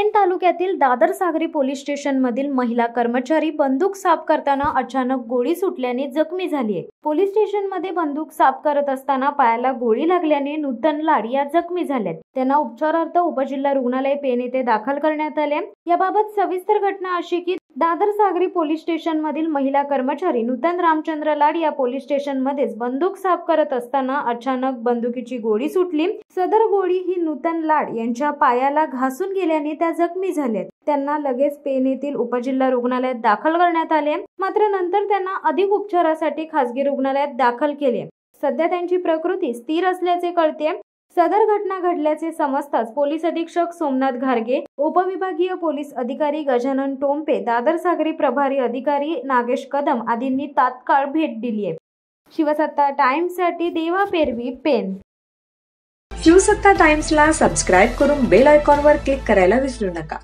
पेण तालुक्यातील दादर सागरी police station मधील महिला कर्मचारी बंदूक साफ करताना अचानक गोळी सुटल्याने जखमी झाली आहे। पोलीस स्टेशन मध्ये बंदूक साफ करत असताना पायाला गोळी लागल्याने नूतन लाड या जखमी झाल्यात। त्यांना उपचारार्थ उपजिल्हा रुग्णालय पेण येथे दाखल करण्यात आले। याबाबत सविस्तर घटना अशी की दादर सागरी पोलीस स्टेशन मधील महिला कर्मचारी नूतन रामचंद्र लाड या पोलीस स्टेशन मध्येच बंदूक साफ करत असताना अचानक बंदुकीची गोळी सुटली। सदर गोळी ही नूतन लाड यांच्या पायाला घासून गेल्याने त्या जखमी झाल्यात। त्यांना लगेच पेण येथील उपजिल्हा रुग्णालयात दाखल करण्यात आले, मात्र नंतर त्यांना अधिक उपचारासाठी खासगी रुग्णालयात दाखल केले। सध्या त्यांची प्रकृती स्थिर असल्याचे कळते। सदर घटना घडल्याचे समजताच पोलीस अधीक्षक सोमनाथ घारगे, उपविभागीय पोलीस अधिकारी गजानन टोंपे, दादर सागरी प्रभारी अधिकारी नागेश कदम आदींनी तात्काळ भेट दिली आहे। शिवसत्ता टाइम्ससाठी देवा पेरवी, पेण। शिवसत्ता टाइम्सला सबस्क्राइब करून बेल आयकॉनवर क्लिक करायला विसरू नका।